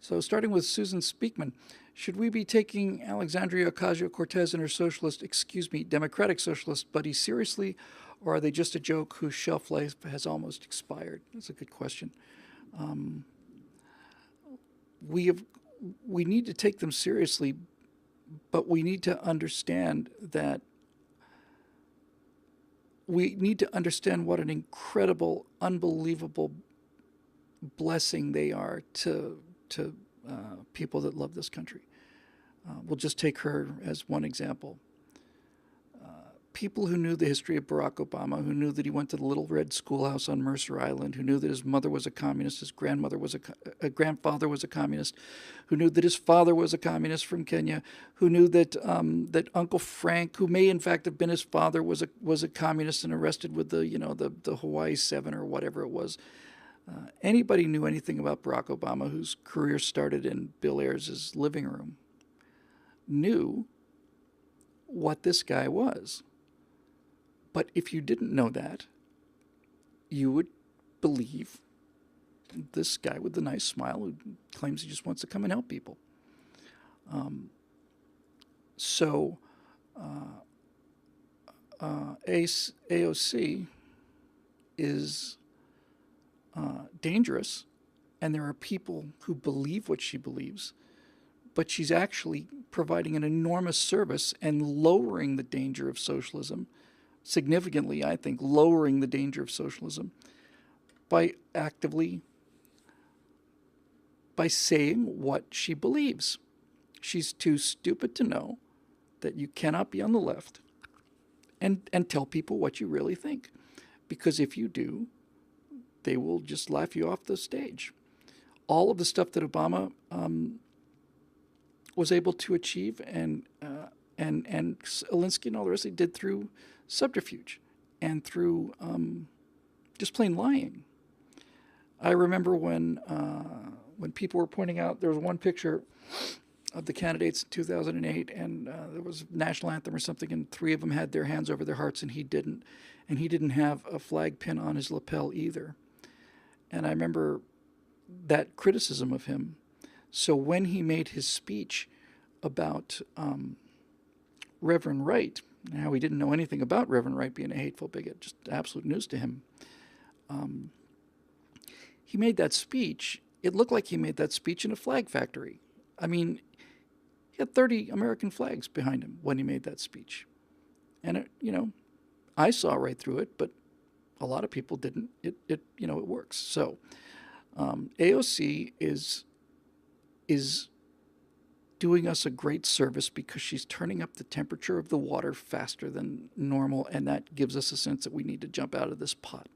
So starting with Susan Speakman, should we be taking Alexandria Ocasio-Cortez and her democratic socialist buddies seriously, or are they just a joke whose shelf life has almost expired? That's a good question. Um, we need to take them seriously, but we need to understand that what an incredible, unbelievable blessing they are to people that love this country. We'll just take her as one example. People who knew the history of Barack Obama, who knew that he went to the Little Red Schoolhouse on Mercer Island, who knew that his mother was a communist, his grandfather was a communist, who knew that his father was a communist from Kenya, who knew that that Uncle Frank, who may in fact have been his father, was a communist and arrested with the Hawaii 7 or whatever it was. Anybody knew anything about Barack Obama whose career started in Bill Ayers' living room knew what this guy was. But if you didn't know that, you would believe this guy with the nice smile who claims he just wants to come and help people. AOC is dangerous, and there are people who believe what she believes, but she's actually providing an enormous service and lowering the danger of socialism, significantly, I think, lowering the danger of socialism by saying what she believes. She's too stupid to know that you cannot be on the left and tell people what you really think, because if you do, they will just laugh you off the stage. All of the stuff that Obama was able to achieve, and Alinsky and all the rest they did through subterfuge and through just plain lying. I remember when people were pointing out, there was one picture of the candidates in 2008, and there was a national anthem or something, and 3 of them had their hands over their hearts, and he didn't have a flag pin on his lapel either. And I remember that criticism of him. So when he made his speech about Reverend Wright, how he didn't know anything about Reverend Wright being a hateful bigot, just absolute news to him. He made that speech. It looked like he made that speech in a flag factory. I mean, he had 30 American flags behind him when he made that speech. And, I saw right through it, but a lot of people didn't. It works. So AOC is doing us a great service because she's turning up the temperature of the water faster than normal, and that gives us a sense that we need to jump out of this pot.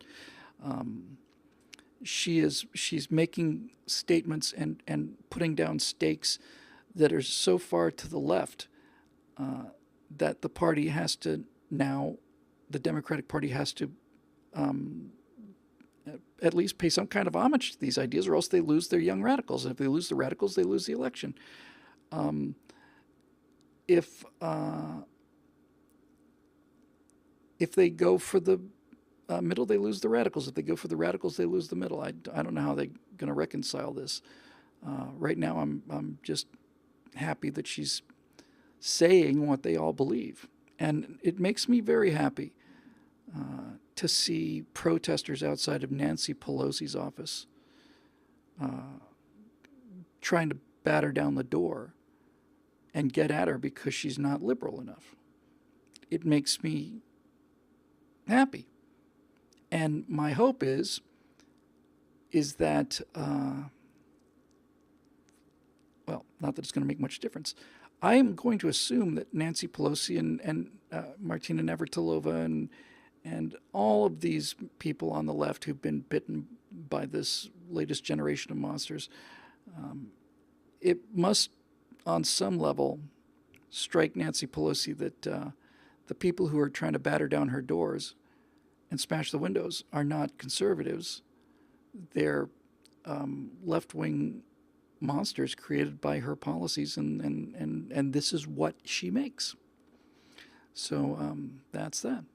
She's making statements and putting down stakes that are so far to the left that the party has to now, the Democratic Party has to at least pay some kind of homage to these ideas, or else they lose their young radicals. And if they lose the radicals, they lose the election. If they go for the middle, they lose the radicals. If they go for the radicals, they lose the middle. I don't know how they're going to reconcile this. Right now, I'm just happy that she's saying what they all believe, and it makes me very happy to see protesters outside of Nancy Pelosi's office trying to batter down the door and get at her because she's not liberal enough. It makes me happy. And my hope is that, well, not that it's going to make much difference. I am going to assume that Nancy Pelosi and Martina Navratilova and all of these people on the left who've been bitten by this latest generation of monsters, it must, on some level, strike Nancy Pelosi that the people who are trying to batter down her doors and smash the windows are not conservatives. They're left-wing monsters created by her policies, and this is what she makes. So that's that.